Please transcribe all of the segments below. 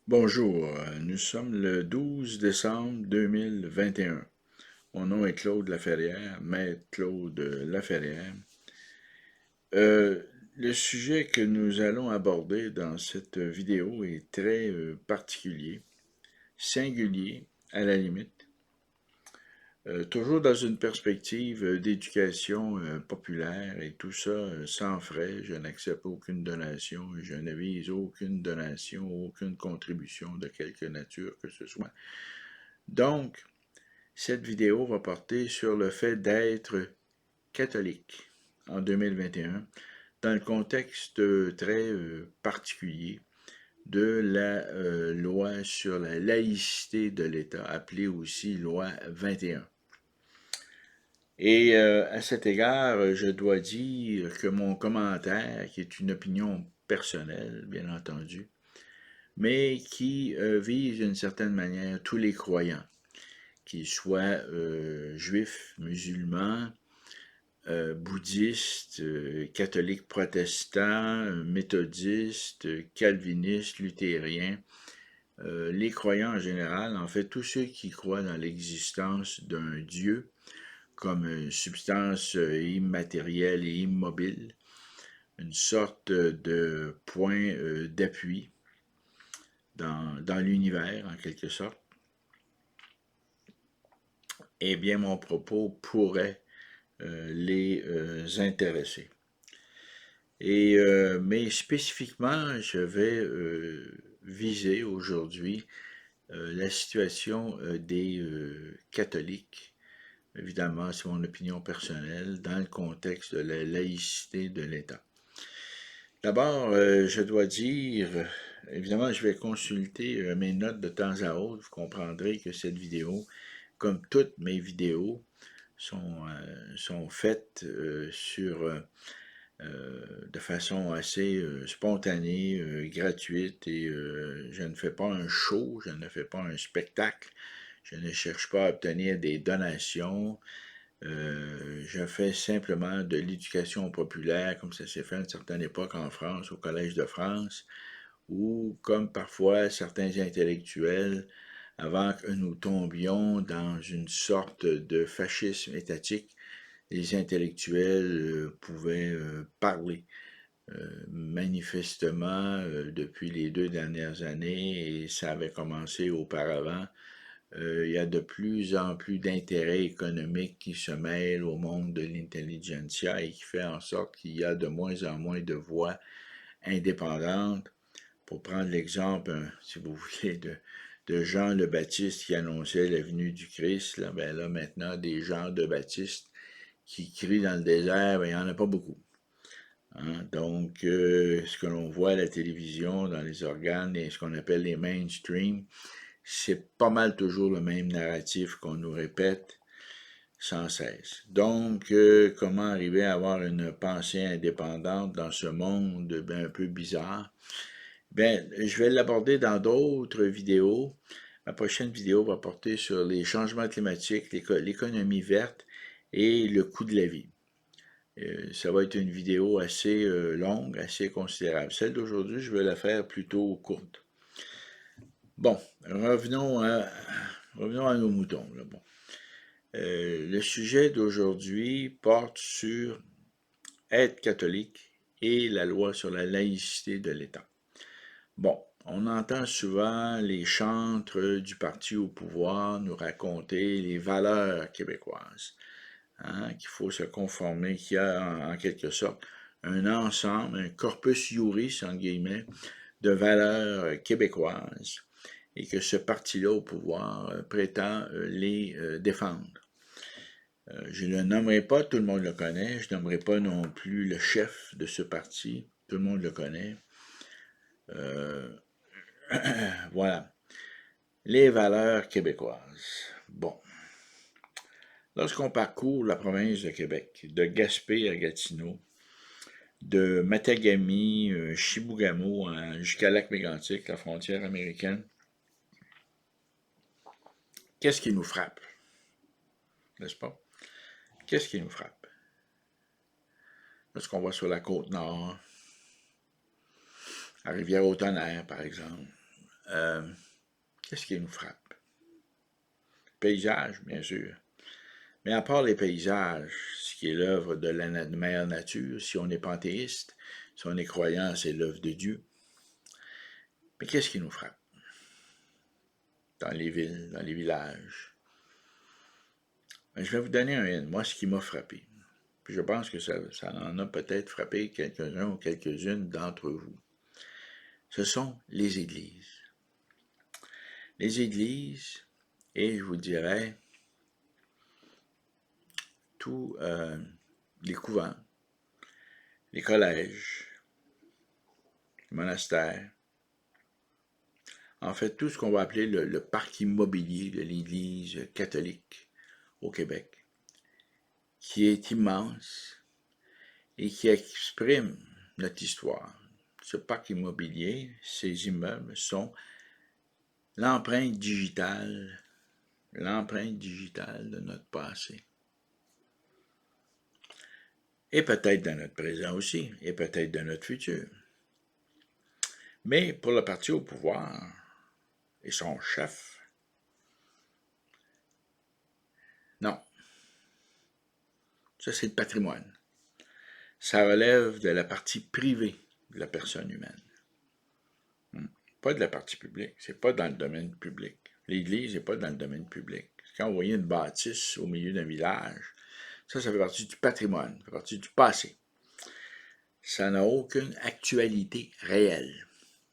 Bonjour, nous sommes le 12 décembre 2021. Mon nom est Claude Laferrière, maître Claude Laferrière. Euh, le sujet que nous allons aborder dans cette vidéo est très particulier, singulier à la limite, toujours dans une perspective d'éducation populaire et tout ça sans frais. Je n'accepte aucune donation, je ne vise aucune donation, aucune contribution de quelque nature que ce soit. Donc, cette vidéo va porter sur le fait d'être catholique en 2021 dans le contexte très particulier de la loi sur la laïcité de l'État, appelée aussi loi 21. Et à cet égard, je dois dire que mon commentaire, qui est une opinion personnelle, bien entendu, mais qui vise d'une certaine manière tous les croyants, qu'ils soient juifs, musulmans, bouddhistes, catholiques protestants, méthodistes, calvinistes, luthériens, les croyants en général, en fait tous ceux qui croient dans l'existence d'un Dieu comme une substance immatérielle et immobile, une sorte de point d'appui dans l'univers en quelque sorte, eh bien mon propos pourrait les intéresser. Mais spécifiquement, je vais viser aujourd'hui la situation des catholiques. Évidemment, c'est mon opinion personnelle dans le contexte de la laïcité de l'État. D'abord, je dois dire, évidemment, je vais consulter mes notes de temps à autre. Vous comprendrez que cette vidéo, comme toutes mes vidéos, sont faites de façon assez spontanée, gratuite, et je ne fais pas un show, je ne fais pas un spectacle, je ne cherche pas à obtenir des donations, je fais simplement de l'éducation populaire, comme ça s'est fait à une certaine époque en France, au Collège de France, ou comme parfois certains intellectuels, avant que nous tombions dans une sorte de fascisme étatique, les intellectuels pouvaient parler. Manifestement, depuis les 2 dernières années, et ça avait commencé auparavant, il y a de plus en plus d'intérêts économiques qui se mêlent au monde de l'intelligentsia et qui fait en sorte qu'il y a de moins en moins de voix indépendantes. Pour prendre l'exemple, si vous voulez, de Jean le Baptiste qui annonçait la venue du Christ, là, ben là maintenant, des Jean de Baptiste qui crient dans le désert, ben, il n'y en a pas beaucoup. Hein? Donc, ce que l'on voit à la télévision, dans les organes, et ce qu'on appelle les mainstream, c'est pas mal toujours le même narratif qu'on nous répète sans cesse. Donc, comment arriver à avoir une pensée indépendante dans ce monde un peu bizarre? Ben, je vais l'aborder dans d'autres vidéos. Ma prochaine vidéo va porter sur les changements climatiques, l'économie verte et le coût de la vie. Ça va être une vidéo assez longue, assez considérable. Celle d'aujourd'hui, je vais la faire plutôt courte. Bon, revenons à nos moutons. Là. Bon. Le sujet d'aujourd'hui porte sur être catholique et la loi sur la laïcité de l'État. Bon, on entend souvent les chantres du parti au pouvoir nous raconter les valeurs québécoises, hein, qu'il faut se conformer, qu'il y a en quelque sorte un ensemble, un corpus iuris, en guillemets, de valeurs québécoises et que ce parti-là au pouvoir prétend les défendre. Je ne le nommerai pas, tout le monde le connaît, je ne nommerai pas non plus le chef de ce parti, tout le monde le connaît. Euh, voilà. Les valeurs québécoises. Bon. Lorsqu'on parcourt la province de Québec, de Gaspé à Gatineau, de Matagami, Chibougamau jusqu'à Lac-Mégantic, la frontière américaine, qu'est-ce qui nous frappe? N'est-ce pas? Qu'est-ce qui nous frappe? Lorsqu'on va sur la côte nord, à Rivière-au-Tonnerre, par exemple, qu'est-ce qui nous frappe? Paysage, bien sûr. Mais à part les paysages, ce qui est l'œuvre de la mère nature, si on est panthéiste, si on est croyant, c'est l'œuvre de Dieu. Mais qu'est-ce qui nous frappe? Dans les villes, dans les villages. Je vais vous donner moi, ce qui m'a frappé. Puis je pense que ça en a peut-être frappé quelques-uns ou quelques-unes d'entre vous. Ce sont les églises. Les églises, et je vous dirais, tous les couvents, les collèges, les monastères, en fait, tout ce qu'on va appeler le parc immobilier de l'Église catholique au Québec, qui est immense et qui exprime notre histoire. Ce parc immobilier, ces immeubles sont l'empreinte digitale de notre passé. Et peut-être dans notre présent aussi, et peut-être dans notre futur. Mais pour le parti au pouvoir et son chef, non. Ça, c'est le patrimoine. Ça relève de la partie privée de la personne humaine. Pas de la partie publique. C'est pas dans le domaine public. L'Église n'est pas dans le domaine public. Quand vous voyez une bâtisse au milieu d'un village, ça fait partie du patrimoine, ça fait partie du passé. Ça n'a aucune actualité réelle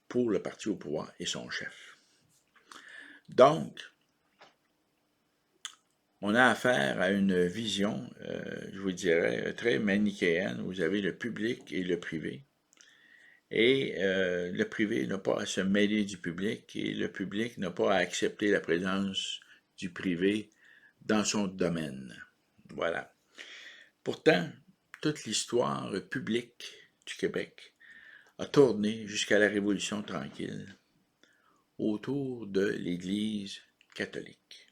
pour le parti au pouvoir et son chef. Donc, on a affaire à une vision, je vous dirais, très manichéenne. Vous avez le public et le privé. Et le privé n'a pas à se mêler du public et le public n'a pas à accepter la présence du privé dans son domaine. Voilà. Pourtant, toute l'histoire publique du Québec a tourné jusqu'à la Révolution tranquille autour de l'Église catholique.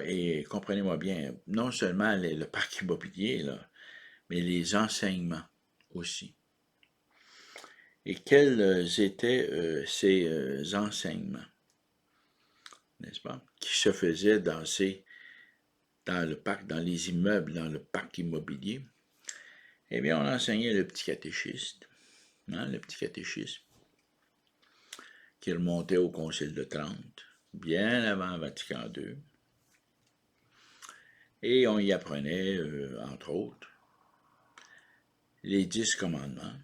Et comprenez-moi bien, non seulement le parc immobilier, là, mais les enseignements aussi. Et quels étaient ces enseignements, n'est-ce pas, qui se faisaient dans le parc, dans les immeubles, dans le parc immobilier? Eh bien, on enseignait le petit catéchisme, le petit catéchisme, qui remontait au Concile de Trente, bien avant Vatican II. Et on y apprenait, entre autres, les 10 commandements,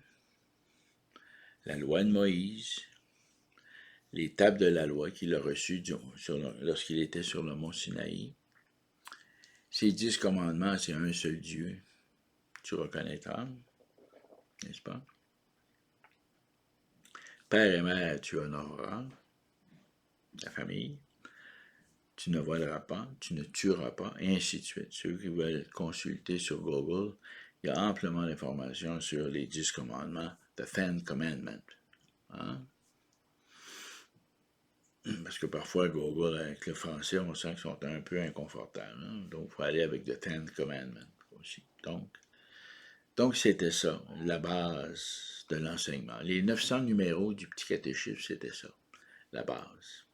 la loi de Moïse, les tables de la loi qu'il a reçues lorsqu'il était sur le mont Sinaï. Ces 10 commandements, c'est un seul Dieu. Tu reconnaîtras, n'est-ce pas? Père et mère, tu honoreras la famille. Tu ne voleras pas, tu ne tueras pas, et ainsi de suite. Ceux qui veulent consulter sur Google, il y a amplement d'informations sur les 10 commandements, the 10 Commandments. Hein? Parce que parfois, Google, avec le français, on sent qu'ils sont un peu inconfortables. Hein? Donc, il faut aller avec the 10 Commandments aussi. Donc, c'était ça, la base de l'enseignement. Les 900 numéros du petit catéchisme, c'était ça, la base.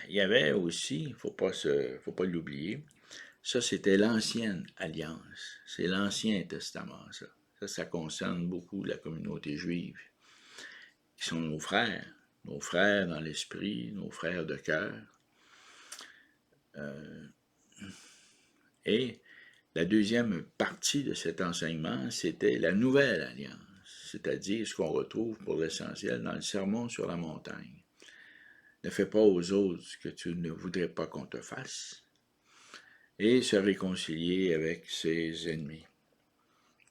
Il y avait aussi, il ne faut pas l'oublier, ça c'était l'ancienne alliance, c'est l'Ancien Testament, ça. Ça concerne beaucoup la communauté juive, qui sont nos frères dans l'esprit, nos frères de cœur. Et la deuxième partie de cet enseignement, c'était la nouvelle alliance, c'est-à-dire ce qu'on retrouve pour l'essentiel dans le Sermon sur la montagne. Ne fais pas aux autres ce que tu ne voudrais pas qu'on te fasse, et se réconcilier avec ses ennemis.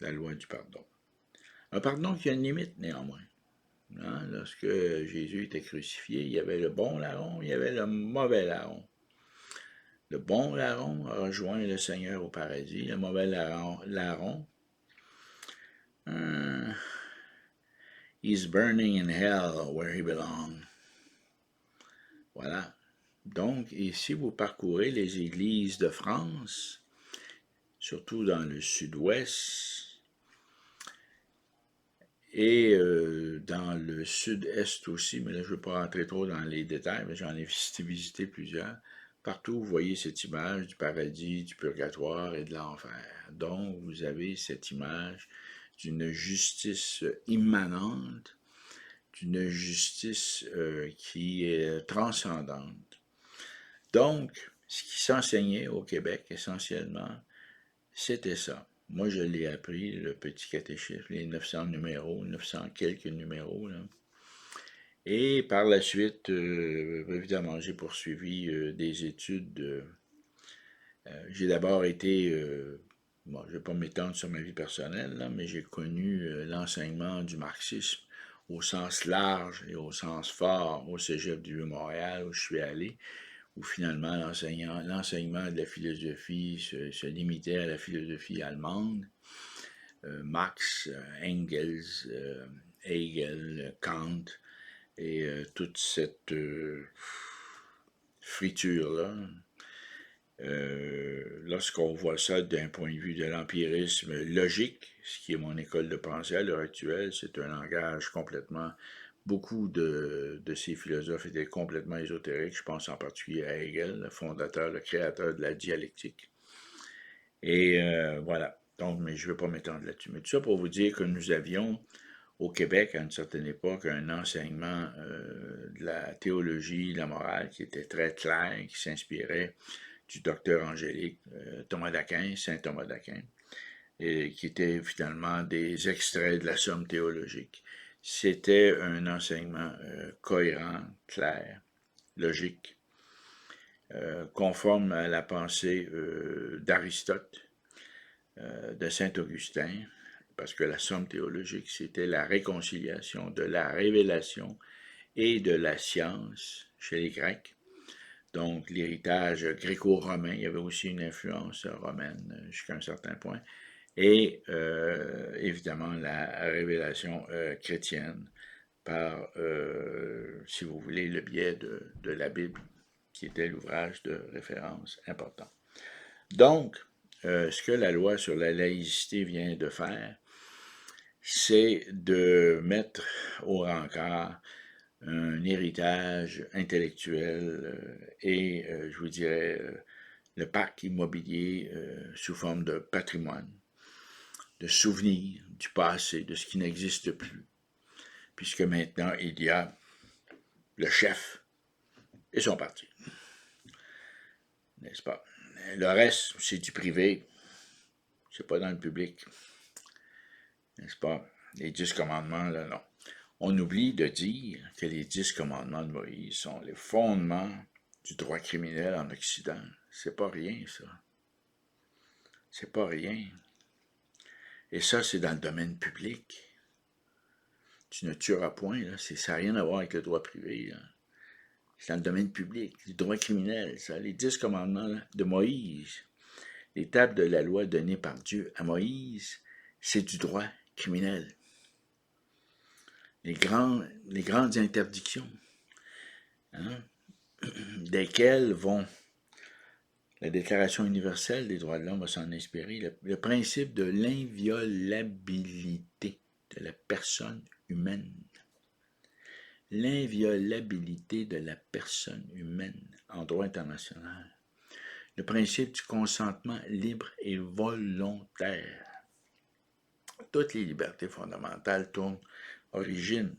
La loi du pardon. Un pardon qui a une limite néanmoins. Hein? Lorsque Jésus était crucifié, il y avait le bon larron, il y avait le mauvais larron. Le bon larron a rejoint le Seigneur au paradis. Le mauvais larron he's burning in hell where he belongs. Voilà. Donc, ici, vous parcourez les églises de France, surtout dans le sud-ouest, Et dans le sud-est aussi, mais là je ne veux pas rentrer trop dans les détails, mais j'en ai visité plusieurs. Partout, vous voyez cette image du paradis, du purgatoire et de l'enfer. Donc, vous avez cette image d'une justice immanente, d'une justice qui est transcendante. Donc, ce qui s'enseignait au Québec essentiellement, c'était ça. Moi, je l'ai appris, le petit catéchisme, les 900 numéros, 900 quelques numéros, là. Et par la suite, évidemment, j'ai poursuivi des études. J'ai d'abord été, bon, je ne vais pas m'étendre sur ma vie personnelle, là, mais j'ai connu l'enseignement du marxisme au sens large et au sens fort au Cégep du Vieux-Montréal où je suis allé, où finalement l'enseignement de la philosophie se limitait à la philosophie allemande. Marx, Engels, Hegel, Kant, et toute cette friture-là. Lorsqu'on voit ça d'un point de vue de l'empirisme logique, ce qui est mon école de pensée à l'heure actuelle, c'est un langage complètement... Beaucoup de ces philosophes étaient complètement ésotériques. Je pense en particulier à Hegel, le fondateur, le créateur de la dialectique. Et voilà. Donc, mais je ne vais pas m'étendre là-dessus. Mais tout ça pour vous dire que nous avions au Québec, à une certaine époque, un enseignement de la théologie, de la morale qui était très clair, qui s'inspirait du docteur angélique Thomas d'Aquin, saint Thomas d'Aquin, et qui était finalement des extraits de la somme théologique. C'était un enseignement cohérent, clair, logique, conforme à la pensée d'Aristote, de Saint-Augustin, parce que la somme théologique, c'était la réconciliation de la révélation et de la science chez les Grecs. Donc, l'héritage gréco-romain, il y avait aussi une influence romaine jusqu'à un certain point. Et évidemment, la révélation chrétienne par, si vous voulez, le biais de la Bible, qui était l'ouvrage de référence important. Donc, ce que la loi sur la laïcité vient de faire, c'est de mettre au rencard un héritage intellectuel et, je vous dirais, le parc immobilier sous forme de patrimoine, de souvenirs du passé, de ce qui n'existe plus, puisque maintenant il y a le chef et son parti, n'est-ce pas? Le reste, c'est du privé, c'est pas dans le public, n'est-ce pas? Les 10 commandements, là, non. On oublie de dire que les 10 commandements de Moïse sont les fondements du droit criminel en Occident. C'est pas rien, ça. C'est pas rien. Et ça, c'est dans le domaine public. Tu ne tueras point, là. Ça n'a rien à voir avec le droit privé, là. C'est dans le domaine public, le droit criminel, ça. Les 10 commandements là, de Moïse, les tables de la loi données par Dieu à Moïse, c'est du droit criminel. Les grandes interdictions, hein, desquelles vont la Déclaration universelle des droits de l'homme va s'en inspirer, le principe de l'inviolabilité de la personne humaine. L'inviolabilité de la personne humaine en droit international. Le principe du consentement libre et volontaire. Toutes les libertés fondamentales tournent origine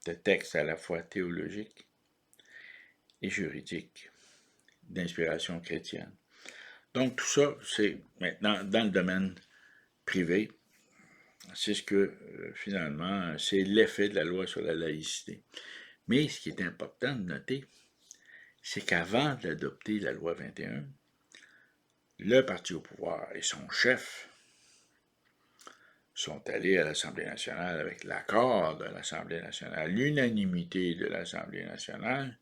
de textes à la fois théologiques et juridiques, d'inspiration chrétienne. Donc tout ça, c'est maintenant dans le domaine privé. C'est ce que, finalement, c'est l'effet de la loi sur la laïcité. Mais ce qui est important de noter, c'est qu'avant d'adopter la loi 21, le parti au pouvoir et son chef sont allés à l'Assemblée nationale avec l'accord de l'Assemblée nationale, l'unanimité de l'Assemblée nationale,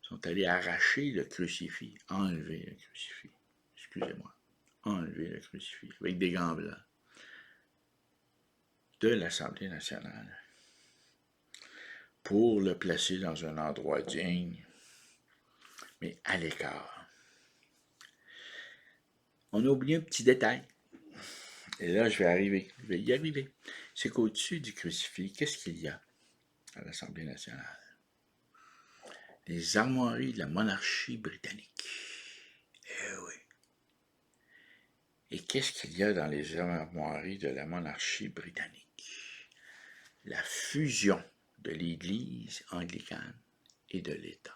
sont allés arracher le crucifix, enlever le crucifix, excusez-moi, enlever le crucifix avec des gants blancs de l'Assemblée nationale pour le placer dans un endroit digne, mais à l'écart. On a oublié un petit détail. Et là, je vais y arriver. C'est qu'au-dessus du crucifix, qu'est-ce qu'il y a à l'Assemblée nationale? Les armoiries de la monarchie britannique. Eh oui. Et qu'est-ce qu'il y a dans les armoiries de la monarchie britannique? La fusion de l'Église anglicane et de l'État.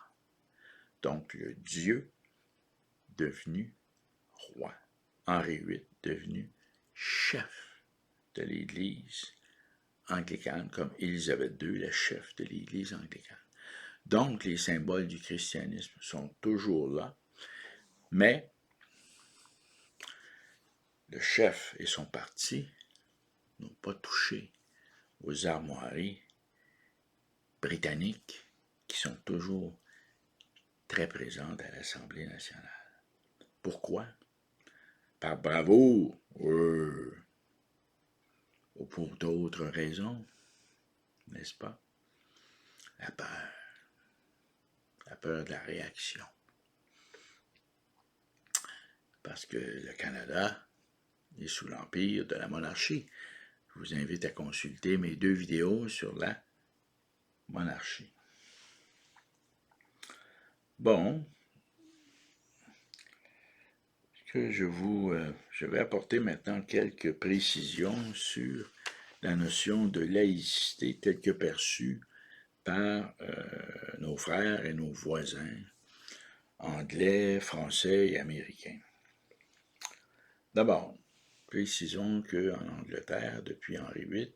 Donc, le Dieu devenu roi. Henri VIII devenu chef de l'Église anglicane, comme Élisabeth II, la chef de l'Église anglicane. Donc, les symboles du christianisme sont toujours là, mais le chef et son parti n'ont pas touché aux armoiries britanniques qui sont toujours très présentes à l'Assemblée nationale. Pourquoi? Par bravoure, ou pour d'autres raisons, n'est-ce pas? La peur de la réaction. Parce que le Canada est sous l'empire de la monarchie. Je vous invite à consulter mes 2 vidéos sur la monarchie. Bon, je vais apporter maintenant quelques précisions sur la notion de laïcité telle que perçue par nos frères et nos voisins anglais, français et américains. D'abord, précisons qu'en Angleterre, depuis Henri VIII,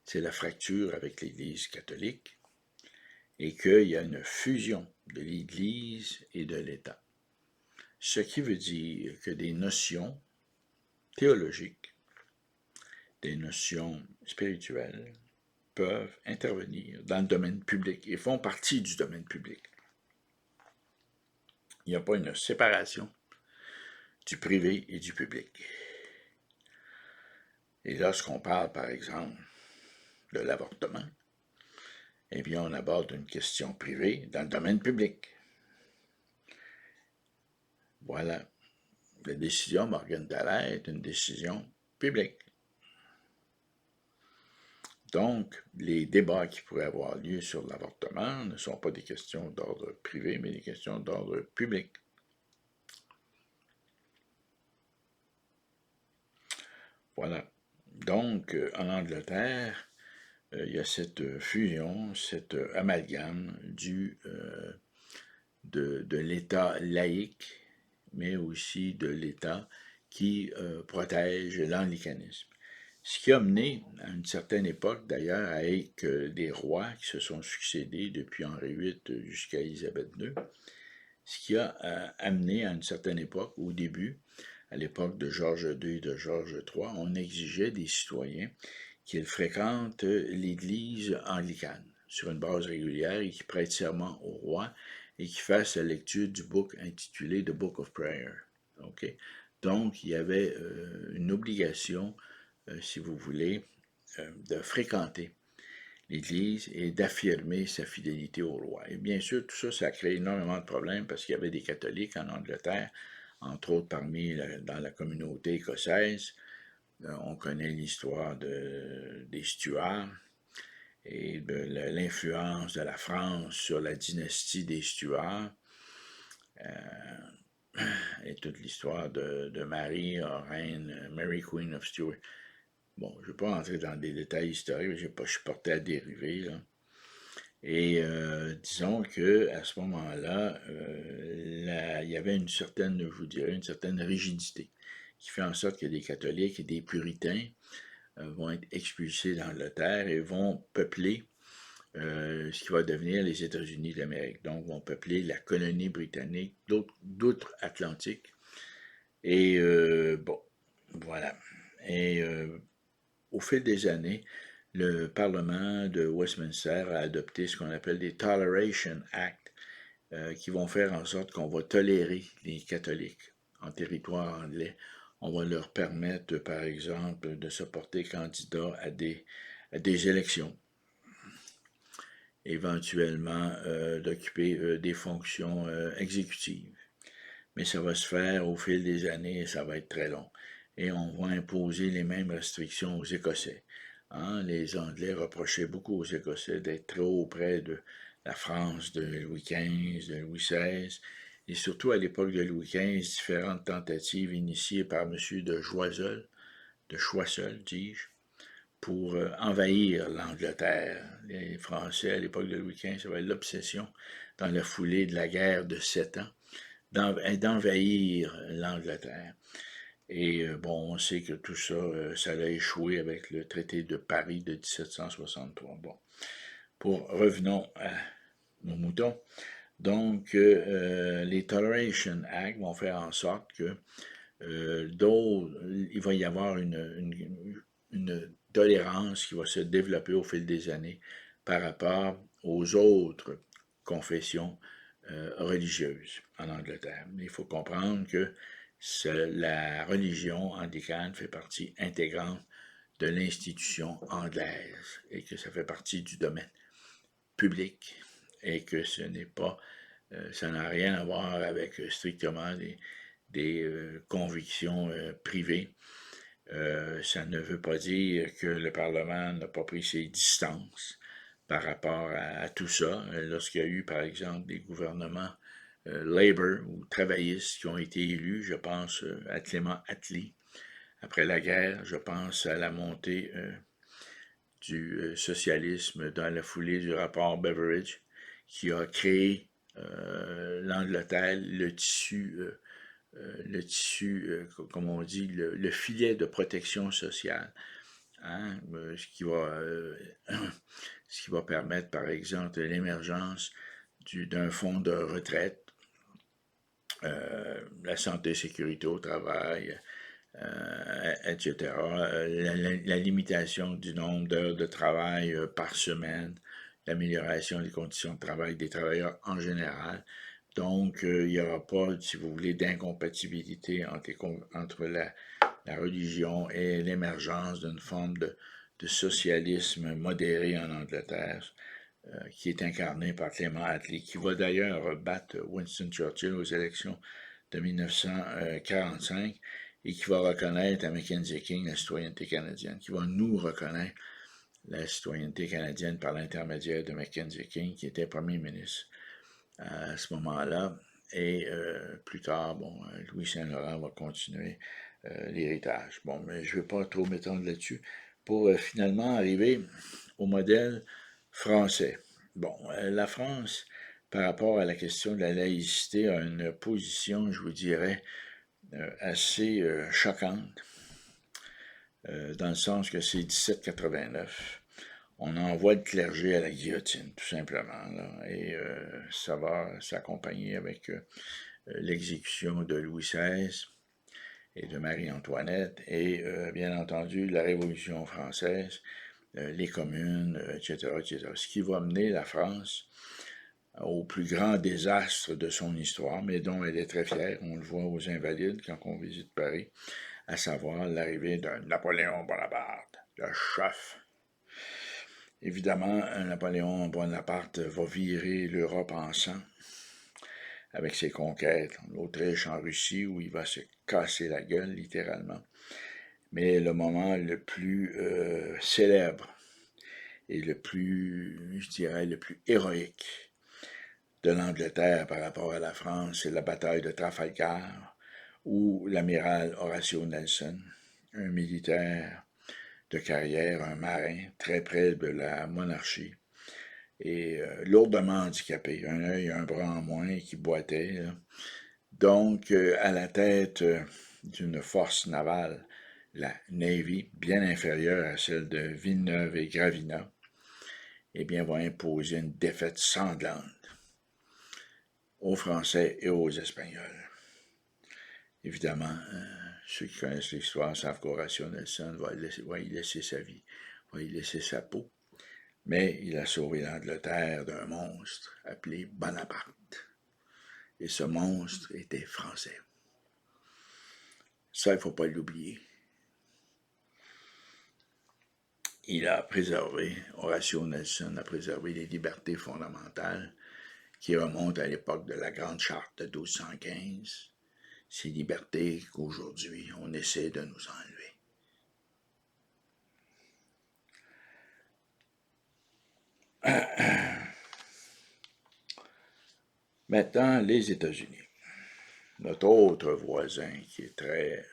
c'est la fracture avec l'Église catholique et qu'il y a une fusion de l'Église et de l'État. Ce qui veut dire que des notions théologiques, des notions spirituelles peuvent intervenir dans le domaine public et font partie du domaine public. Il n'y a pas une séparation du privé et du public. Et lorsqu'on parle, par exemple, de l'avortement, eh bien, on aborde une question privée dans le domaine public. Voilà. La décision Morgentaler est une décision publique. Donc, les débats qui pourraient avoir lieu sur l'avortement ne sont pas des questions d'ordre privé, mais des questions d'ordre public. Voilà. Donc, en Angleterre, il y a cette fusion, cet amalgame de l'État laïque, mais aussi de l'État qui protège l'anglicanisme. Ce qui a mené à une certaine époque, d'ailleurs, avec des rois qui se sont succédés depuis Henri VIII jusqu'à Élisabeth II, ce qui a amené à une certaine époque, au début, à l'époque de Georges II et de Georges III, on exigeait des citoyens qu'ils fréquentent l'Église anglicane sur une base régulière et qui prêtent serment au roi et qui fassent la lecture du book intitulé The Book of Prayer. Okay? Donc, il y avait une obligation, si vous voulez, de fréquenter l'Église et d'affirmer sa fidélité au roi. Et bien sûr, tout ça, ça a créé énormément de problèmes parce qu'il y avait des catholiques en Angleterre, entre autres dans la communauté écossaise. On connaît l'histoire des Stuarts et de l'influence de la France sur la dynastie des Stuarts. Et toute l'histoire de Marie, reine, Mary Queen of Stuart. Bon, je ne vais pas entrer dans des détails historiques, je suis porté à dériver, là. Et disons qu'à ce moment-là, il y avait une certaine, je vous dirais, une certaine rigidité qui fait en sorte que des catholiques et des puritains vont être expulsés d'Angleterre et vont peupler ce qui va devenir les États-Unis d'Amérique. Donc, vont peupler la colonie britannique d'outre-Atlantique. Et bon, voilà. Et au fil des années, le Parlement de Westminster a adopté ce qu'on appelle des Toleration Act, qui vont faire en sorte qu'on va tolérer les catholiques en territoire anglais. On va leur permettre, par exemple, de se porter candidat à des élections, éventuellement d'occuper des fonctions exécutives. Mais ça va se faire au fil des années et ça va être très long. et on va imposer les mêmes restrictions aux Écossais. Hein, les Anglais reprochaient beaucoup aux Écossais d'être trop près de la France de Louis XV, de Louis XVI, et surtout à l'époque de Louis XV, différentes tentatives initiées par M. de Choiseul, dis-je, pour envahir l'Angleterre. Les Français, à l'époque de Louis XV, avaient l'obsession, dans la foulée de la guerre de 7 ans, d'envahir l'Angleterre. Et bon, on sait que tout ça, ça a échoué avec le traité de Paris de 1763. Bon, revenons à nos moutons. Donc, les Toleration Act vont faire en sorte que il va y avoir une tolérance qui va se développer au fil des années par rapport aux autres confessions religieuses en Angleterre. Il faut comprendre que la religion anglicane fait partie intégrante de l'institution anglaise et que ça fait partie du domaine public et que ce n'est pas, ça n'a rien à voir avec strictement des convictions privées. Ça ne veut pas dire que le Parlement n'a pas pris ses distances par rapport à tout ça. Lorsqu'il y a eu, par exemple, des gouvernements Labour ou travaillistes qui ont été élus, je pense à Clément Attlee après la guerre, je pense à la montée du socialisme dans la foulée du rapport Beveridge qui a créé l'Angleterre, le tissu, comme on dit, le filet de protection sociale. Hein, ce qui va permettre, par exemple, l'émergence d'un fonds de retraite, la santé et sécurité au travail, etc. La limitation du nombre d'heures de travail par semaine, l'amélioration des conditions de travail des travailleurs en général. Donc, il n'y aura pas, si vous voulez, d'incompatibilité entre la religion et l'émergence d'une forme de socialisme modéré en Angleterre, qui est incarné par Clément Attlee, qui va d'ailleurs battre Winston Churchill aux élections de 1945 et qui va reconnaître à Mackenzie King la citoyenneté canadienne, qui va nous reconnaître la citoyenneté canadienne par l'intermédiaire de Mackenzie King, qui était premier ministre à ce moment-là. Et plus tard, bon, Louis Saint-Laurent va continuer l'héritage. Bon, mais je ne vais pas trop m'étendre là-dessus pour finalement arriver au modèle français. Bon, la France, par rapport à la question de la laïcité, a une position, je vous dirais, assez choquante, dans le sens que c'est 1789. On envoie le clergé à la guillotine, tout simplement, là, et ça va s'accompagner avec l'exécution de Louis XVI et de Marie-Antoinette, et bien entendu la Révolution française, les communes, etc., etc. Ce qui va mener la France au plus grand désastre de son histoire, mais dont elle est très fière. On le voit aux Invalides quand on visite Paris, à savoir l'arrivée d'un Napoléon Bonaparte, le chef. Évidemment, Napoléon Bonaparte va virer l'Europe en sang avec ses conquêtes en Autriche, en Russie, où il va se casser la gueule, littéralement. Mais le moment le plus célèbre et le plus, je dirais, le plus héroïque de l'Angleterre par rapport à la France, c'est la bataille de Trafalgar, où l'amiral Horatio Nelson, un militaire de carrière, un marin, très près de la monarchie, et lourdement handicapé, un œil, un bras en moins, qui boitait. Là. Donc, à la tête d'une force navale, la Navy, bien inférieure à celle de Villeneuve et Gravina, eh bien, va imposer une défaite sanglante aux Français et aux Espagnols. Évidemment, ceux qui connaissent l'histoire savent qu'Horatio Nelson va y laisser sa vie, va y laisser sa peau. Mais il a sauvé l'Angleterre d'un monstre appelé Bonaparte. Et ce monstre était français. Ça, il ne faut pas l'oublier. Horatio Nelson a préservé les libertés fondamentales qui remontent à l'époque de la Grande Charte de 1215, ces libertés qu'aujourd'hui on essaie de nous enlever. Maintenant, les États-Unis. Notre autre voisin qui est très,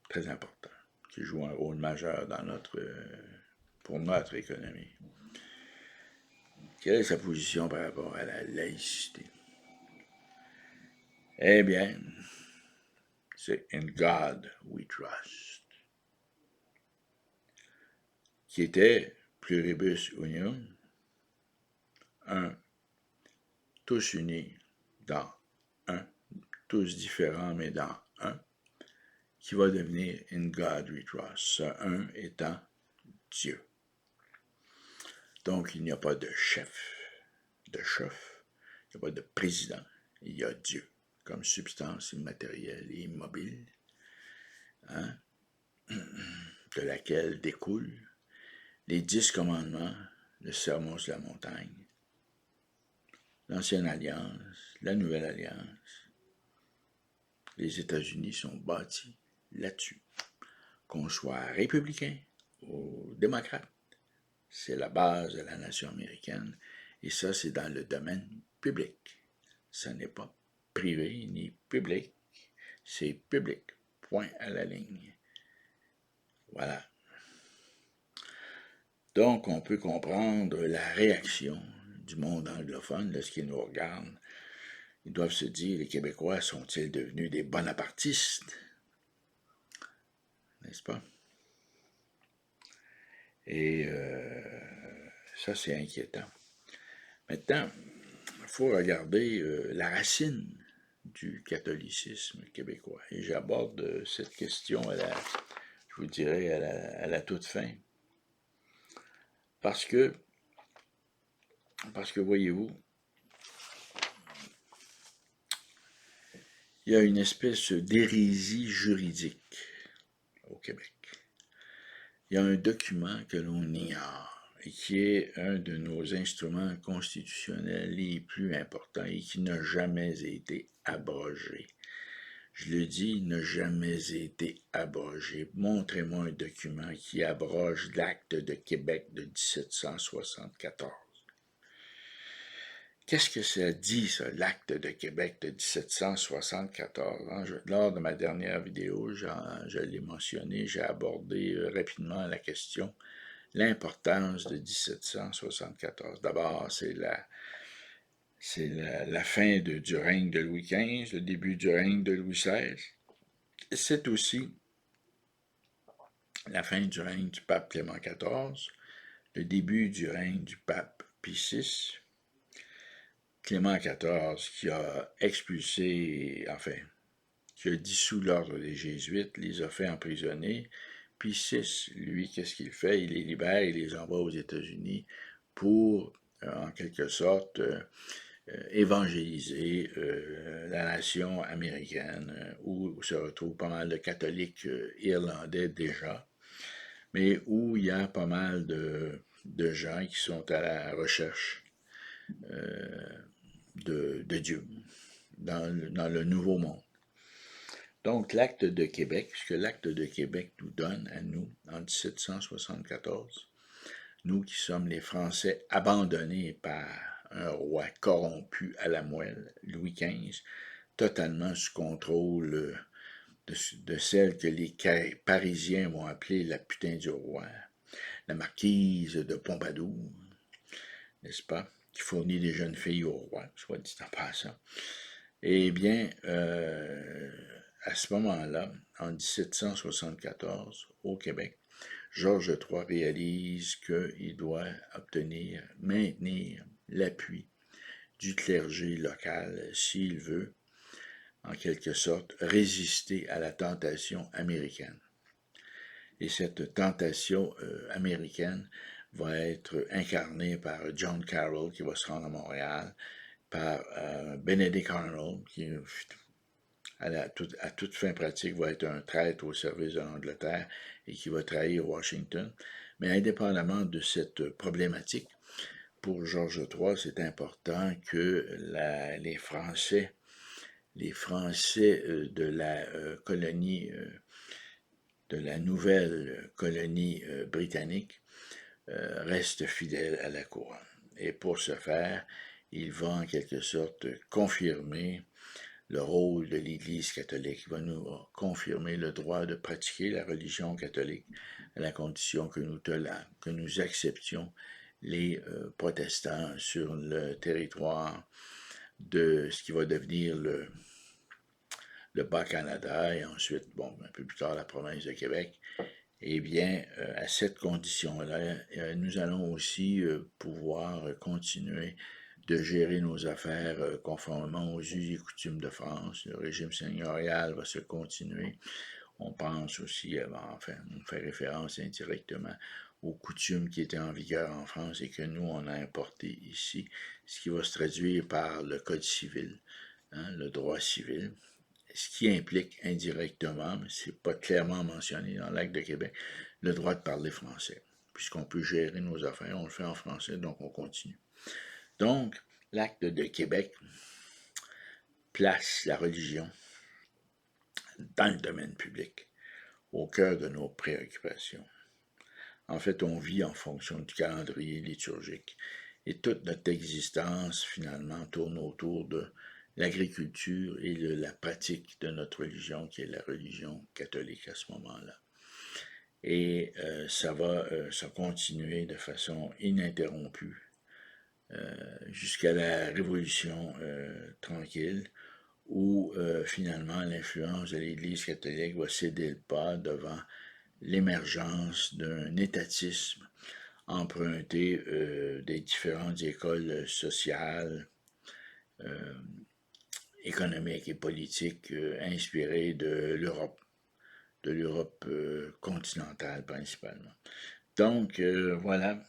très important, qui joue un rôle majeur pour notre économie. Quelle est sa position par rapport à la laïcité? Eh bien, c'est In God We Trust, qui était pluribus unium, tous unis dans un, tous différents mais dans un, qui va devenir In God We Trust, ce un étant Dieu. Donc, il n'y a pas de chef, il n'y a pas de président, il y a Dieu comme substance immatérielle et immobile, hein, de laquelle découlent les 10 commandements, le sermon sur la montagne, l'ancienne alliance, la nouvelle alliance. Les États-Unis sont bâtis là-dessus. Qu'on soit républicain ou démocrate, c'est la base de la nation américaine. Et ça, c'est dans le domaine public. Ce n'est pas privé ni public, c'est public. Point à la ligne. Voilà. Donc, on peut comprendre la réaction du monde anglophone lorsqu'ils nous regardent. Ils doivent se dire, les Québécois sont-ils devenus des bonapartistes? N'est-ce pas? Et ça, c'est inquiétant. Maintenant, il faut regarder la racine du catholicisme québécois. Et j'aborde cette question, je vous dirais, à la toute fin. Parce que voyez-vous, il y a une espèce d'hérésie juridique au Québec. Il y a un document que l'on ignore et qui est un de nos instruments constitutionnels les plus importants et qui n'a jamais été abrogé. Je le dis, n'a jamais été abrogé. Montrez-moi un document qui abroge l'acte de Québec de 1774. Qu'est-ce que ça dit, ça, l'acte de Québec de 1774? Lors de ma dernière vidéo, je l'ai mentionné, j'ai abordé rapidement la question, l'importance de 1774. D'abord, c'est la fin du règne de Louis XV, le début du règne de Louis XVI. C'est aussi la fin du règne du pape Clément XIV, le début du règne du pape Pie VI, Clément XIV qui a expulsé, qui a dissous l'ordre des Jésuites, les a fait emprisonner. Pie VI, lui, qu'est-ce qu'il fait? Il les libère, il les envoie aux États-Unis pour, en quelque sorte, évangéliser la nation américaine, où se retrouvent pas mal de catholiques irlandais déjà, mais où il y a pas mal de gens qui sont à la recherche de Dieu dans le Nouveau Monde. Donc, l'acte de Québec, ce que l'acte de Québec nous donne à nous en 1774, nous qui sommes les Français abandonnés par un roi corrompu à la moelle, Louis XV, totalement sous contrôle de celle que les Parisiens vont appeler la putain du roi, la marquise de Pompadour, n'est-ce pas, qui fournit des jeunes filles au roi, soit dit en passant. Eh bien, à ce moment-là, en 1774, au Québec, Georges III réalise qu'il doit maintenir l'appui du clergé local s'il veut, en quelque sorte, résister à la tentation américaine. Et cette tentation américaine va être incarnée par John Carroll, qui va se rendre à Montréal, par Benedict Arnold, qui à toute fin pratique va être un traître au service de l'Angleterre et qui va trahir Washington. Mais indépendamment de cette problématique, pour Georges III, c'est important que les Français les Français de la colonie, de la nouvelle colonie britannique, restent fidèles à la couronne. Et pour ce faire, il va en quelque sorte confirmer le rôle de l'Église catholique. Il va nous confirmer le droit de pratiquer la religion catholique à la condition que nous acceptions les protestants sur le territoire de ce qui va devenir le Bas-Canada et ensuite, bon, un peu plus tard, la province de Québec. Eh bien, à cette condition-là, nous allons aussi pouvoir continuer de gérer nos affaires conformément aux us et coutumes de France. Le régime seigneurial va se continuer. On pense aussi, enfin, on fait référence indirectement aux coutumes qui étaient en vigueur en France et que nous, on a importé ici, ce qui va se traduire par le Code civil, hein, le droit civil, ce qui implique indirectement, mais ce n'est pas clairement mentionné dans l'Acte de Québec, le droit de parler français. Puisqu'on peut gérer nos affaires, on le fait en français, donc on continue. Donc, l'Acte de Québec place la religion dans le domaine public, au cœur de nos préoccupations. En fait, on vit en fonction du calendrier liturgique et toute notre existence, finalement, tourne autour de l'agriculture et de la pratique de notre religion, qui est la religion catholique à ce moment-là. Et ça va se continuer de façon ininterrompue jusqu'à la Révolution tranquille, où finalement l'influence de l'Église catholique va céder le pas devant l'émergence d'un étatisme emprunté des différentes écoles sociales, économiques et politiques inspirées de l'Europe continentale principalement. Donc voilà,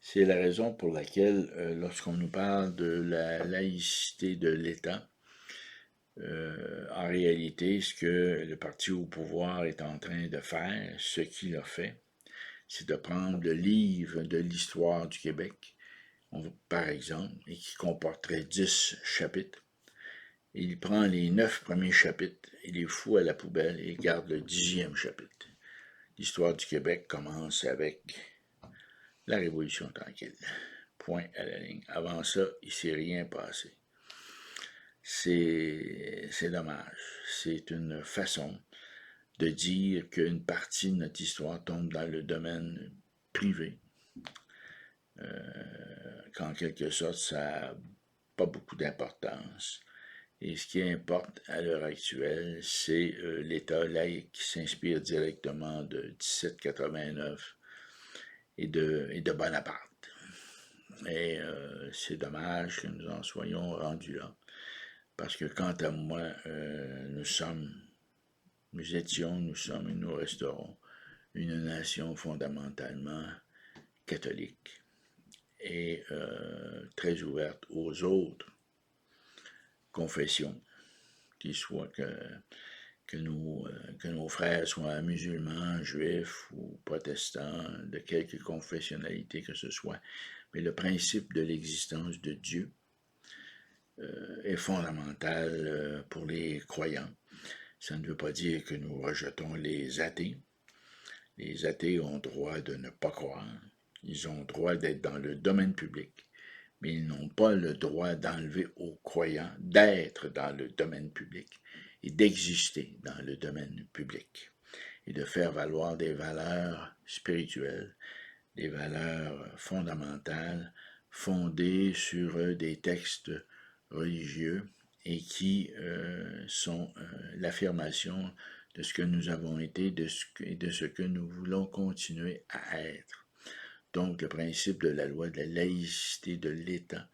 c'est la raison pour laquelle lorsqu'on nous parle de la laïcité de l'État, en réalité, ce que le parti au pouvoir est en train de faire, ce qu'il a fait, c'est de prendre le livre de l'histoire du Québec, par exemple, et qui comporterait 10 chapitres. Il prend les 9 premiers chapitres, il les fout à la poubelle et garde le 10e chapitre. L'histoire du Québec commence avec la Révolution tranquille. Point à la ligne. Avant ça, il ne s'est rien passé. C'est dommage. C'est une façon de dire qu'une partie de notre histoire tombe dans le domaine privé, qu'en quelque sorte, ça n'a pas beaucoup d'importance. Et ce qui importe à l'heure actuelle, c'est l'État laïque qui s'inspire directement de 1789 et de Bonaparte. Et c'est dommage que nous en soyons rendus là. Parce que quant à moi, nous sommes et nous resterons une nation fondamentalement catholique et très ouverte aux autres confessions, qu'il soit que nos frères soient musulmans, juifs ou protestants, de quelque confessionnalité que ce soit. Mais le principe de l'existence de Dieu est fondamental pour les croyants. Ça ne veut pas dire que nous rejetons les athées. Les athées ont droit de ne pas croire. Ils ont droit d'être dans le domaine public, mais ils n'ont pas le droit d'enlever aux croyants d'être dans le domaine public et d'exister dans le domaine public et de faire valoir des valeurs spirituelles, des valeurs fondamentales fondées sur des textes religieux et qui sont l'affirmation de ce que nous avons été et de ce que nous voulons continuer à être. Donc, le principe de la loi de la laïcité de l'État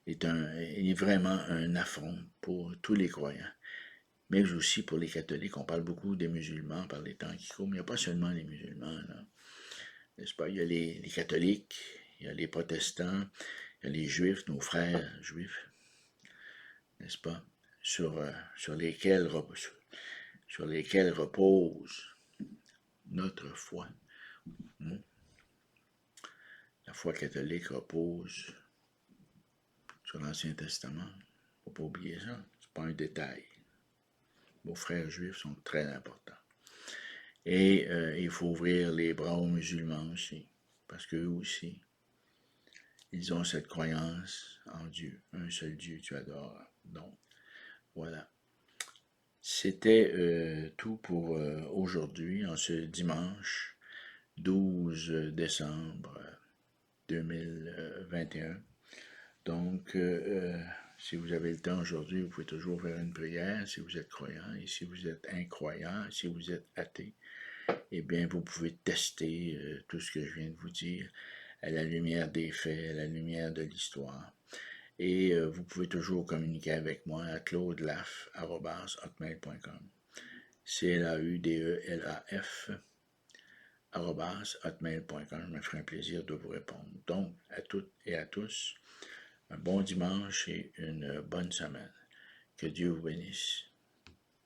est vraiment un affront pour tous les croyants, mais aussi pour les catholiques. On parle beaucoup des musulmans par les temps qui courent, mais il n'y a pas seulement les musulmans, là. N'est-ce pas? Il y a les catholiques, il y a les protestants, il y a les juifs, nos frères juifs, n'est-ce pas? Sur lesquels repose notre foi. La foi catholique repose sur l'Ancien Testament, Faut pas oublier ça. C'est pas un détail. Vos frères juifs sont très importants. Et il faut ouvrir les bras aux musulmans aussi, parce qu'eux aussi, ils ont cette croyance en Dieu, un seul Dieu tu adores. Donc, voilà. C'était tout pour aujourd'hui, en ce dimanche 12 décembre 2021. Donc, si vous avez le temps aujourd'hui, vous pouvez toujours faire une prière si vous êtes croyant. Et si vous êtes incroyant, si vous êtes athée, eh bien, vous pouvez tester tout ce que je viens de vous dire à la lumière des faits, à la lumière de l'histoire. Et vous pouvez toujours communiquer avec moi à claudelaf@hotmail.com. CLAUDELAF @hotmail.com. Je me ferai un plaisir de vous répondre. Donc, à toutes et à tous, un bon dimanche et une bonne semaine. Que Dieu vous bénisse.